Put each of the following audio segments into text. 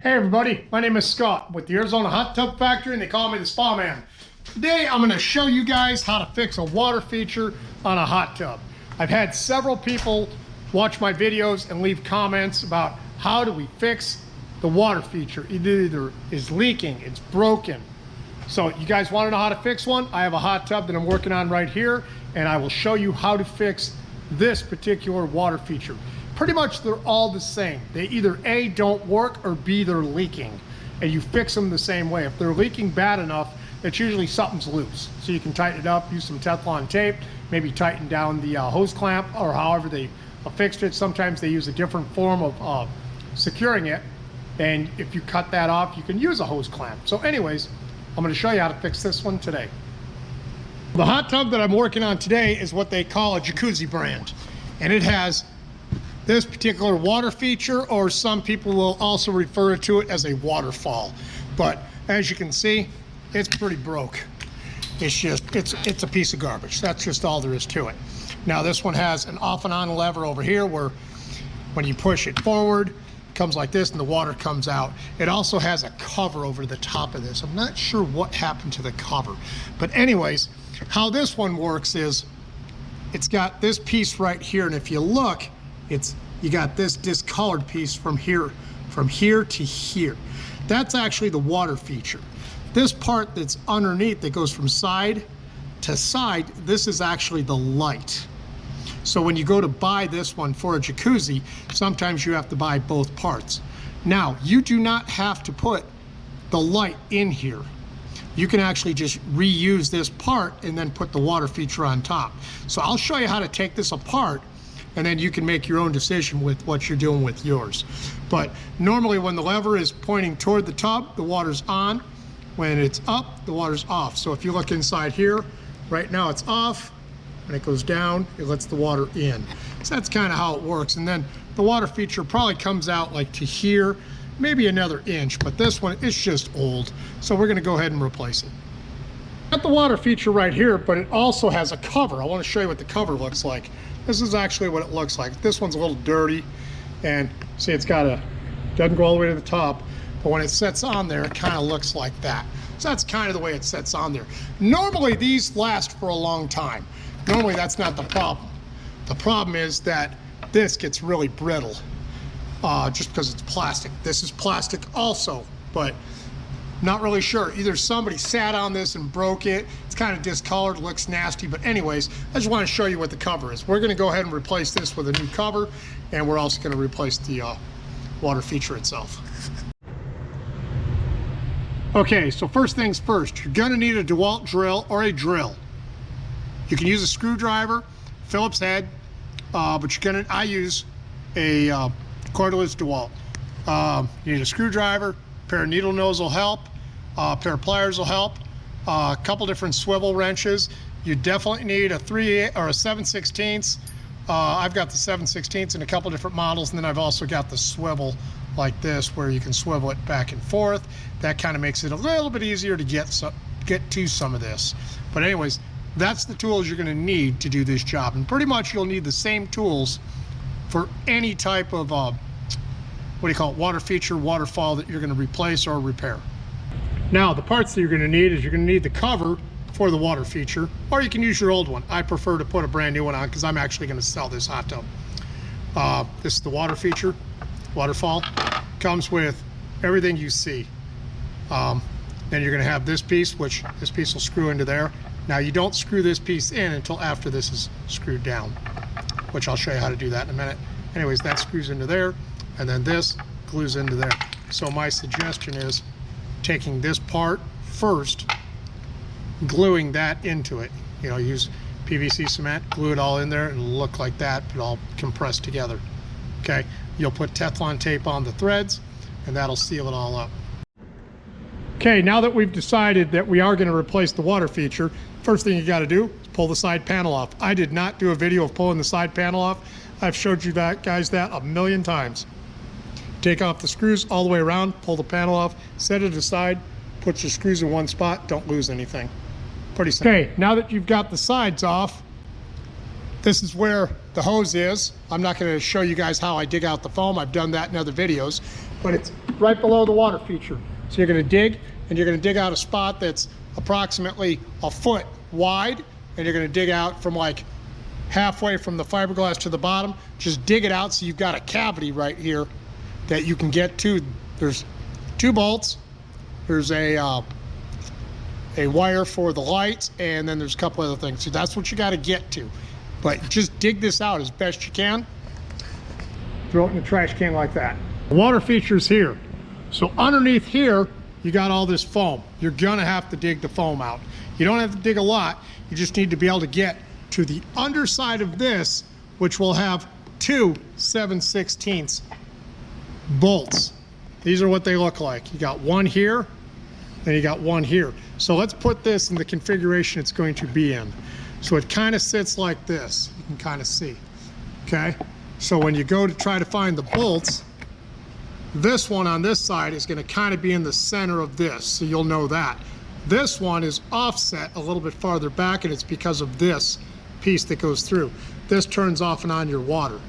Hey everybody, my name is Scott with the Arizona Hot Tub Factory and they call me the Spa Man. Today I'm going to show you guys how to fix a water feature on a hot tub. I've had several people watch my videos and leave comments about how do we fix the water feature. It either is leaking, it's broken. So you guys want to know how to fix one? I have a hot tub that I'm working on right here and I will show you how to fix this particular water feature. Pretty much they're all the same. They either A, don't work, or B, they're leaking. And you fix them the same way. If they're leaking bad enough, it's usually something's loose. So you can tighten it up, use some Teflon tape, maybe tighten down the hose clamp or however they fixed it. Sometimes they use a different form of securing it. And if you cut that off, you can use a hose clamp. So anyways, I'm gonna show you how to fix this one today. The hot tub that I'm working on today is what they call a Jacuzzi brand. And it has this particular water feature, or some people will also refer to it as a waterfall. But as you can see, it's pretty broke. It's a piece of garbage. That's just all there is to it. Now this one has an off and on lever over here where when you push it forward, it comes like this and the water comes out. It also has a cover over the top of this. I'm not sure what happened to the cover. But anyways, how this one works is it's got this piece right here, and if you look, you got this discolored piece from here to here. That's actually the water feature. This part that's underneath that goes from side to side, this is actually the light. So when you go to buy this one for a jacuzzi, sometimes you have to buy both parts. Now, you do not have to put the light in here. You can actually just reuse this part and then put the water feature on top. So I'll show you how to take this apart, and then you can make your own decision with what you're doing with yours. But normally when the lever is pointing toward the tub, the water's on. When it's up, the water's off. So if you look inside here, right now it's off. When it goes down, it lets the water in. So that's kind of how it works. And then the water feature probably comes out like to here, maybe another inch, but this one is just old. So we're gonna go ahead and replace it. Got the water feature right here, but it also has a cover. I wanna show you what the cover looks like. This is actually what it looks like. This one's a little dirty, and see, it's got doesn't go all the way to the top, but when it sets on there, it kind of looks like that. So that's kind of the way it sets on there. Normally these last for a long time. Normally that's not the problem. The problem is that this gets really brittle, just because it's plastic. This is plastic also, but not really sure. Either somebody sat on this and broke it. It's kind of discolored, looks nasty. But anyways, I just want to show you what the cover is. We're going to go ahead and replace this with a new cover, and we're also going to replace the water feature itself. Okay, so first things first, you're going to need a DeWalt drill or a drill. You can use a screwdriver, Phillips head, but I use a cordless DeWalt. You need a screwdriver, a pair of needle nose will help, a pair of pliers will help, a couple different swivel wrenches. You definitely need a 3/8 or a 7/16. I've got the 7/16 in a couple different models, and then I've also got the swivel like this where you can swivel it back and forth. That kind of makes it a little bit easier to get to some of this. But anyways, that's the tools you're going to need to do this job, and pretty much you'll need the same tools for any type of water feature, waterfall that you're going to replace or repair. Now the parts that you're going to need is you're going to need the cover for the water feature, or you can use your old one. I prefer to put a brand new one on because I'm actually going to sell this hot tub. This is the water feature, waterfall. Comes with everything you see. Then you're going to have this piece, which this piece will screw into there. Now you don't screw this piece in until after this is screwed down, which I'll show you how to do that in a minute. Anyways, that screws into there, and then this glues into there. So my suggestion is taking this part first, gluing that into it. You know, use PVC cement, glue it all in there, and it'll look like that, but all compressed together. Okay, you'll put Teflon tape on the threads, and that'll seal it all up. Okay, now that we've decided that we are going to replace the water feature, first thing you got to do is pull the side panel off. I did not do a video of pulling the side panel off. I've showed you guys that a million times. Take off the screws all the way around, pull the panel off, set it aside, put your screws in one spot, don't lose anything. Pretty simple. Okay, now that you've got the sides off, this is where the hose is. I'm not going to show you guys how I dig out the foam. I've done that in other videos. but it's right below the water feature. So you're gonna dig, and you're gonna dig out a spot that's approximately a foot wide, and you're gonna dig out from like halfway from the fiberglass to the bottom. Just dig it out so you've got a cavity right here that you can get to. There's 2 bolts, there's a wire for the lights, and then there's a couple other things. So that's what you got to get to. But just dig this out as best you can. Throw it in the trash can like that. The water feature's here. So underneath here, you got all this foam. You're gonna have to dig the foam out. You don't have to dig a lot. You just need to be able to get to the underside of this, which will have 2 7/16 bolts. These are what they look like. You got one here, then you got one here. So let's put this in the configuration it's going to be in. So it kind of sits like this. You can kind of see, okay? So when you go to try to find the bolts, this one on this side is going to kind of be in the center of this, so you'll know that. This one is offset a little bit farther back, and it's because of this piece that goes through. This turns off and on your water.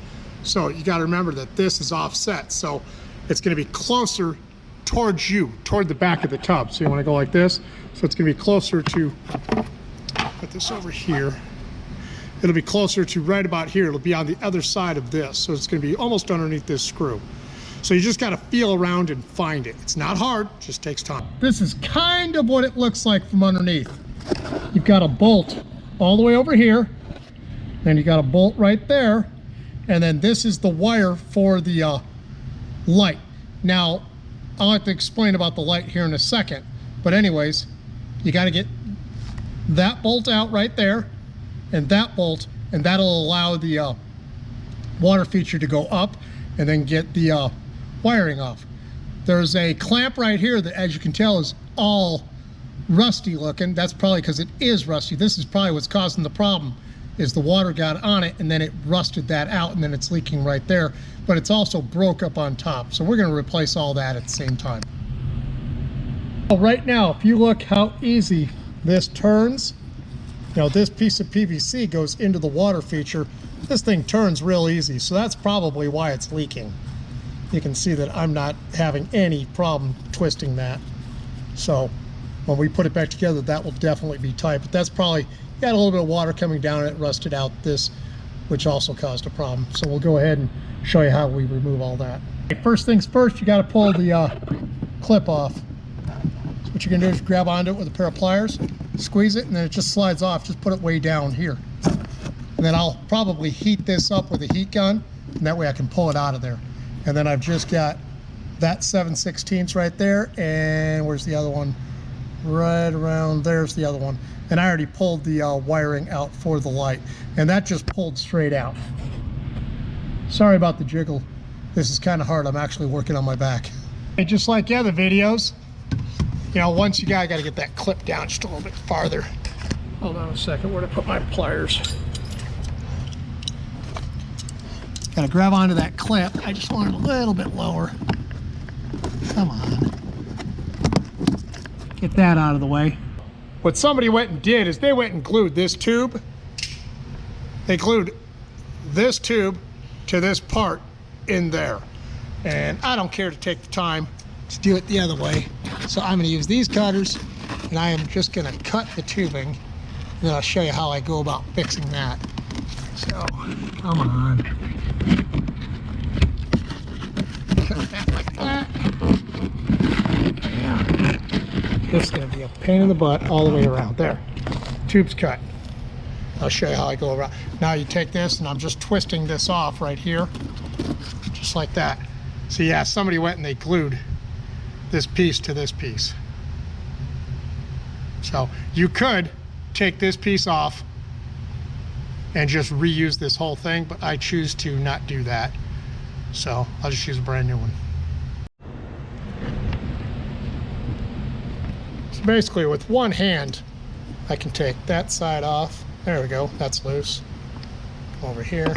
So you got to remember that this is offset, so it's going to be closer towards you, toward the back of the tub. So you want to go like this. So it's going to be closer to, put this over here. It'll be closer to right about here. It'll be on the other side of this. So it's going to be almost underneath this screw. So you just got to feel around and find it. It's not hard, it just takes time. This is kind of what it looks like from underneath. You've got a bolt all the way over here, and you got a bolt right there, and then this is the wire for the light. Now, I'll have to explain about the light here in a second, but anyways, you got to get that bolt out right there, and that bolt, and that'll allow the water feature to go up, and then get the wiring off. There's a clamp right here that, as you can tell, is all rusty looking. That's probably because it is rusty. This is probably what's causing the problem, is the water got on it and then it rusted that out, and then it's leaking right there, but it's also broke up on top. So we're going to replace all that at the same time. Right now, if you look how easy this turns, you know, this piece of PVC goes into the water feature. This thing turns real easy, so that's probably why it's leaking. You can see that I'm not having any problem twisting that. So when we put it back together, that will definitely be tight, but that's probably got a little bit of water coming down and it rusted out this, which also caused a problem. So we'll go ahead and show you how we remove all that. Okay, first things first, you got to pull the clip off. So what you're going to do is grab onto it with a pair of pliers, squeeze it, and then it just slides off. Just put it way down here. And then I'll probably heat this up with a heat gun, and that way I can pull it out of there. And then I've just got that 7/16 right there, and where's the other one? Right around there's the other one. And I already pulled the wiring out for the light, and that just pulled straight out. Sorry about the jiggle. This is kind of hard. I'm actually working on my back. And just like the other videos, you know, once you got to get that clip down just a little bit farther. Hold on a second, where to put my pliers? Got to grab onto that clip. I just want it a little bit lower. Come on. Get that out of the way. What somebody went and did is they went and glued this tube. They glued this tube to this part in there. And I don't care to take the time to do it the other way. So I'm going to use these cutters, and I am just going to cut the tubing. And then I'll show you how I go about fixing that. So, come on. Cut that like that. Yeah. This is going to be a pain in the butt all the way around. There. Tube's cut. I'll show you how I go around. Now you take this, and I'm just twisting this off right here. Just like that. So yeah, somebody went and they glued this piece to this piece. So you could take this piece off and just reuse this whole thing, but I choose to not do that. So I'll just use a brand new one. So basically with one hand, I can take that side off. There we go, that's loose. Come over here.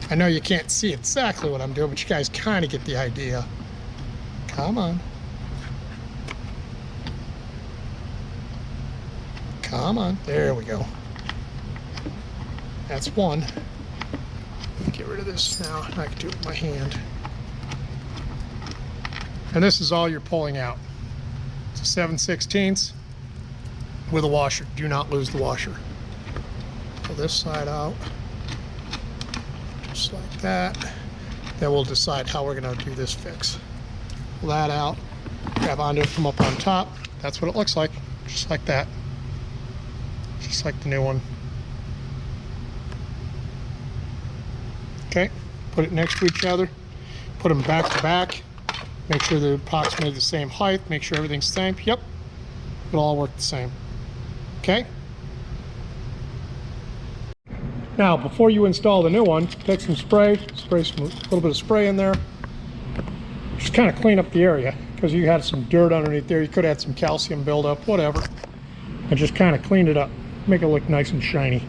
I know you can't see exactly what I'm doing, but you guys kind of get the idea. Come on. Come on. There we go. That's one. Get rid of this now. I can do it with my hand. And this is all you're pulling out. It's a 7/16 with a washer. Do not lose the washer. Pull this side out, just like that. Then we'll decide how we're going to do this fix. Pull that out, grab onto it, come up on top. That's what it looks like, just like that. Just like the new one. Okay, put it next to each other, put them back to back, make sure they're approximately the same height, make sure everything's the same. Yep, it'll all work the same. Okay? Now, before you install the new one, take some spray a little bit of spray in there. Just kind of clean up the area, because you had some dirt underneath there. You could have had some calcium buildup, whatever. And just kind of clean it up. Make it look nice and shiny.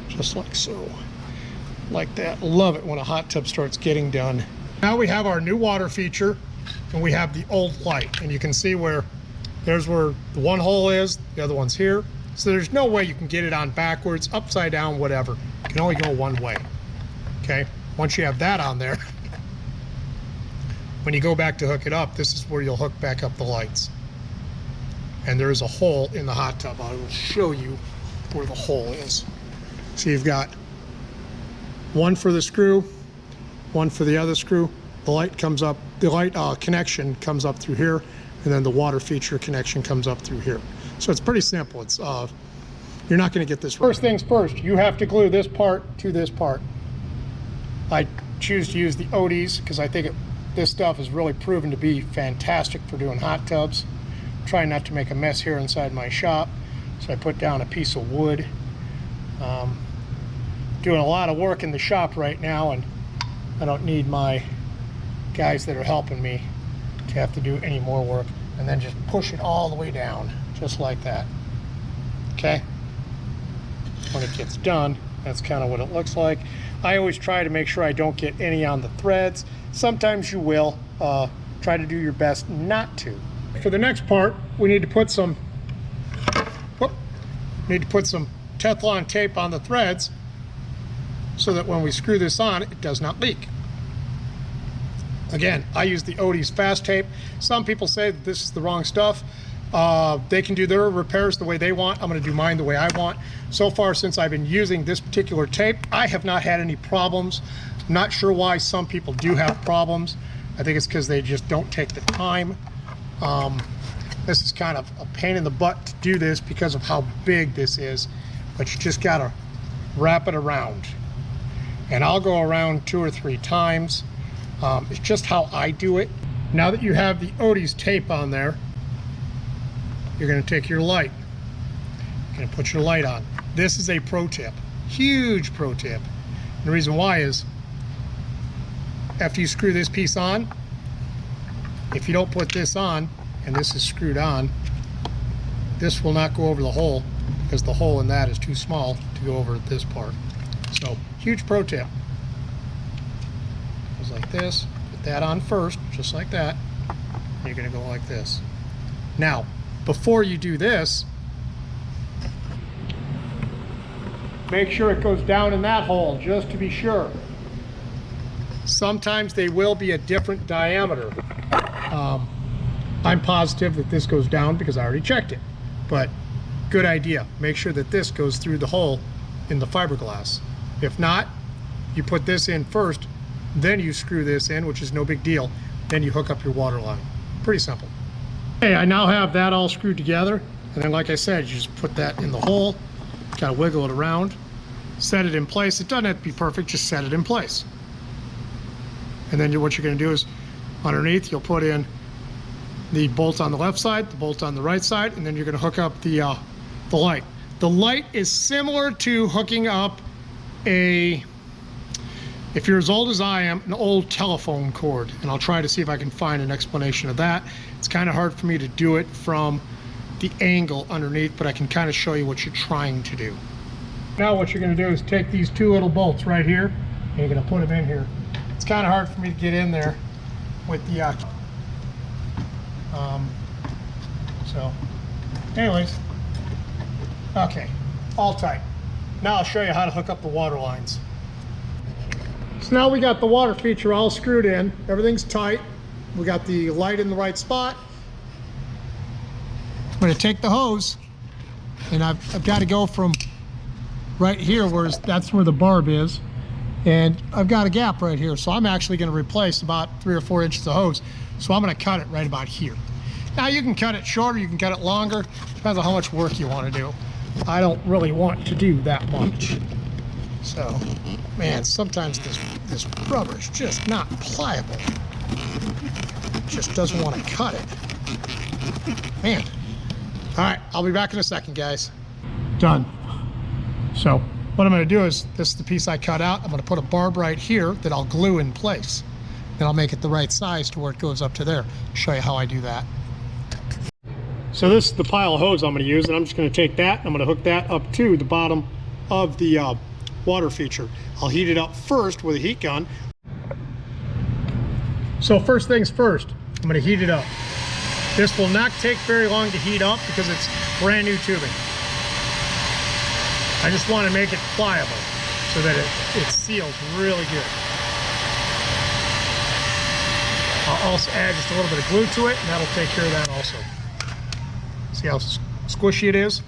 Just like so. Like that. Love it when a hot tub starts getting done. Now we have our new water feature, and we have the old light. And you can see there's where the one hole is, the other one's here. So there's no way you can get it on backwards, upside down, whatever. You can only go one way. Okay? Once you have that on there, when you go back to hook it up, this is where you'll hook back up the lights. And there is a hole in the hot tub. I will show you where the hole is. So you've got one for the screw, one for the other screw. The light comes up, the light connection comes up through here, and then the water feature connection comes up through here. So it's pretty simple. It's you're not going to get this right. First things first, you have to glue this part to this part. I choose to use the ODs because I think this stuff is really proven to be fantastic for doing hot tubs. I'm trying not to make a mess here inside my shop, so I put down a piece of wood. Doing a lot of work in the shop right now, and I don't need my guys that are helping me to have to do any more work. And then just push it all the way down, just like that. Okay? When it gets done, that's kind of what it looks like. I always try to make sure I don't get any on the threads. Sometimes you will. Try to do your best not to. For the next part, we need to put some Teflon tape on the threads so that when we screw this on, it does not leak. Again, I use the OD's fast tape. Some people say that this is the wrong stuff. They can do their repairs the way they want. I'm going to do mine the way I want. So far, since I've been using this particular tape, I have not had any problems. I'm not sure why some people do have problems. I think it's because they just don't take the time. This is kind of a pain in the butt to do this because of how big this is, but you just got to wrap it around. And I'll go around 2 or 3 times. It's just how I do it. Now that you have the OD's tape on there, you're going to take your light. You're going to put your light on. This is a pro tip, huge pro tip. And the reason why is, after you screw this piece on, if you don't put this on, and this is screwed on, this will not go over the hole because the hole in that is too small to go over this part. So, huge pro tip. Goes like this. Put that on first, just like that. And you're going to go like this. Now, before you do this, make sure it goes down in that hole, just to be sure. Sometimes they will be a different diameter. I'm positive that this goes down because I already checked it. But good idea. Make sure that this goes through the hole in the fiberglass. If not, you put this in first, then you screw this in, which is no big deal. Then you hook up your water line. Pretty simple. Okay, I now have that all screwed together. And then, like I said, you just put that in the hole, kind of wiggle it around, set it in place. It doesn't have to be perfect, just set it in place. And then what you're going to do is, underneath, you'll put in the bolt on the left side, the bolt on the right side, and then you're going to hook up the light. The light is similar to hooking up if you're as old as I am, an old telephone cord. And I'll try to see if I can find an explanation of that. It's kind of hard for me to do it from the angle underneath, but I can kind of show you what you're trying to do. Now what you're going to do is take these 2 little bolts right here, and you're going to put them in here. It's kind of hard for me to get in there with the so anyways, okay, all tight. Now I'll show you how to hook up the water lines. So now we got the water feature all screwed in. Everything's tight. We got the light in the right spot. I'm going to take the hose, and I've got to go from right here, that's where the barb is, and I've got a gap right here. So I'm actually going to replace about 3 or 4 inches of hose. So I'm going to cut it right about here. Now you can cut it shorter, you can cut it longer. Depends on how much work you want to do. I don't really want to do that much. So, man, sometimes this rubber is just not pliable. It just doesn't want to cut it. Man. All right, I'll be back in a second, guys. Done. So what I'm going to do is, this is the piece I cut out. I'm going to put a barb right here that I'll glue in place. Then I'll make it the right size to where it goes up to there. Show you how I do that. So this is the pile of hose I'm going to use, and I'm just going to take that, I'm going to hook that up to the bottom of the water feature. I'll heat it up first with a heat gun. So first things first, I'm going to heat it up. This will not take very long to heat up because it's brand new tubing. I just want to make it pliable so that it seals really good. I'll also add just a little bit of glue to it, and that'll take care of that also. See how squishy it is?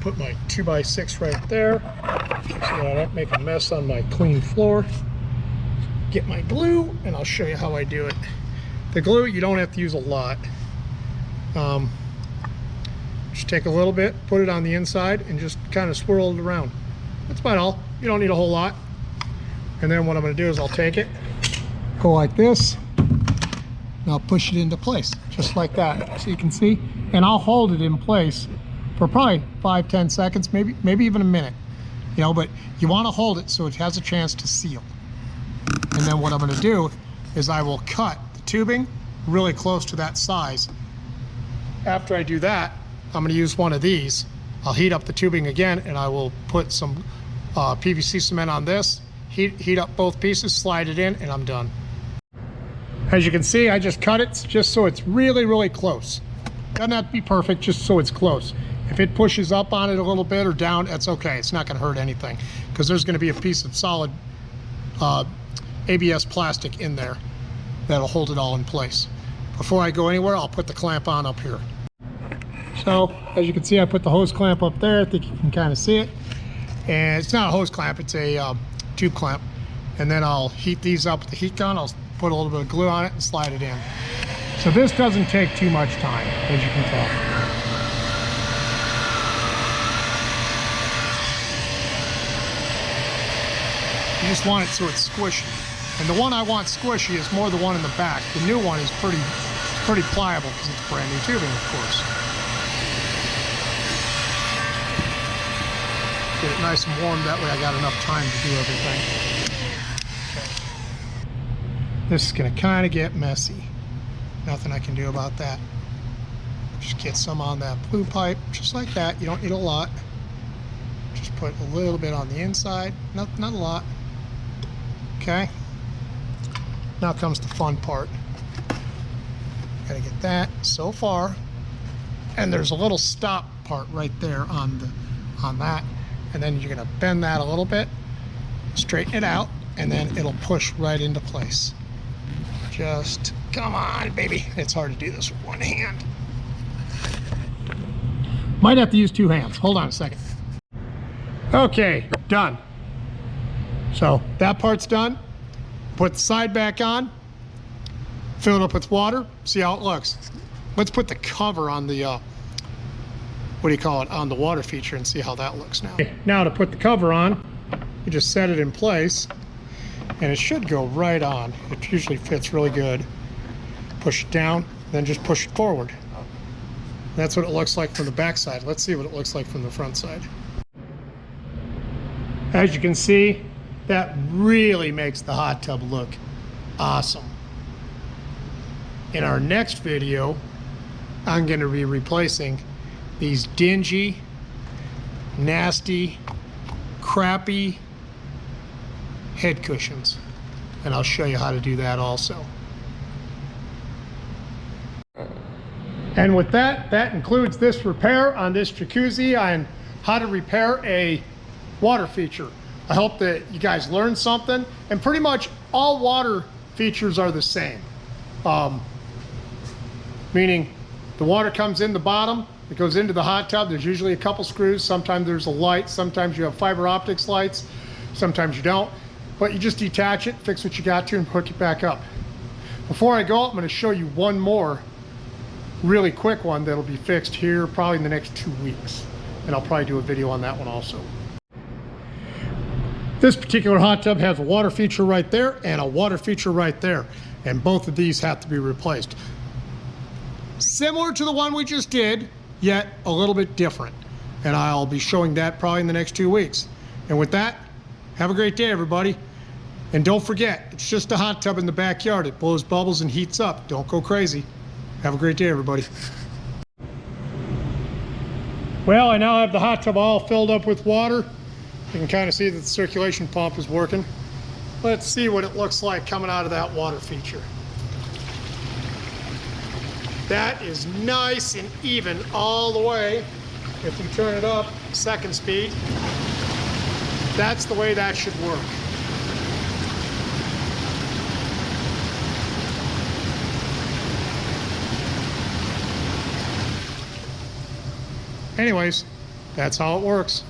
Put my 2x6 right there so that I don't make a mess on my clean floor. Get my glue, and I'll show you how I do it. The glue, you don't have to use a lot. Just take a little bit, put it on the inside, and just kind of swirl it around. That's about all. You don't need a whole lot. And then what I'm going to do is I'll take it, go like this, and I'll push it into place, just like that, so you can see. And I'll hold it in place for probably 5-10 seconds, maybe even a minute. You know, but you want to hold it so it has a chance to seal. And then what I'm going to do is I will cut the tubing really close to that size. After I do that, I'm going to use one of these. I'll heat up the tubing again, and I will put some PVC cement on this, heat up both pieces, slide it in, and I'm done. As you can see, I just cut it just so it's really, really close. Doesn't have to be perfect, just so it's close. If it pushes up on it a little bit or down, that's okay. It's not going to hurt anything because there's going to be a piece of solid ABS plastic in there that'll hold it all in place. Before I go anywhere, I'll put the clamp on up here. So as you can see, I put the hose clamp up there. I think you can kind of see it. And it's not a hose clamp, it's a tube clamp. And then I'll heat these up with the heat gun. I'll put a little bit of glue on it and slide it in. So this doesn't take too much time, as you can tell. You just want it so it's squishy. And the one I want squishy is more the one in the back. The new one is pretty pliable because it's brand new tubing, of course. Get it nice and warm, that way I got enough time to do everything. Okay. This is going to kind of get messy. Nothing I can do about that. Just get some on that blue pipe, just like that. You don't need a lot. Just put a little bit on the inside, not a lot. Okay. Now comes the fun part. Gotta get that so far. And there's a little stop part right there on that. And then you're gonna bend that a little bit, straighten it out, and then it'll push right into place. Just come on, baby. It's hard to do this with one hand. Might have to use 2 hands. Hold on a second. Okay, done. So that part's done. Put the side back on, fill it up with water, see how it looks. Let's put the cover on the, on the water feature and see how that looks now. Now to put the cover on, you just set it in place and it should go right on. It usually fits really good. Push it down, then just push it forward. That's what it looks like from the back side. Let's see what it looks like from the front side. As you can see, that really makes the hot tub look awesome. In our next video, I'm going to be replacing these dingy, nasty, crappy head cushions. And I'll show you how to do that also. And with that, that includes this repair on this jacuzzi on how to repair a water feature. I hope that you guys learned something, and pretty much all water features are the same. Meaning the water comes in the bottom, it goes into the hot tub. There's usually a couple screws. Sometimes there's a light. Sometimes you have fiber optics lights. Sometimes you don't. But you just detach it, fix what you got to, and hook it back up. Before I go, I'm going to show you one more really quick one that'll be fixed here probably in the next 2 weeks. And I'll probably do a video on that one also. This particular hot tub has a water feature right there and a water feature right there. And both of these have to be replaced. Similar to the one we just did, yet a little bit different. And I'll be showing that probably in the next 2 weeks. And with that, have a great day, everybody. And don't forget, it's just a hot tub in the backyard. It blows bubbles and heats up. Don't go crazy. Have a great day, everybody. Well, I now have the hot tub all filled up with water. You can kind of see that the circulation pump is working. Let's see what it looks like coming out of that water feature. That is nice and even all the way. If we turn it up, second speed, that's the way that should work. Anyways, that's how it works.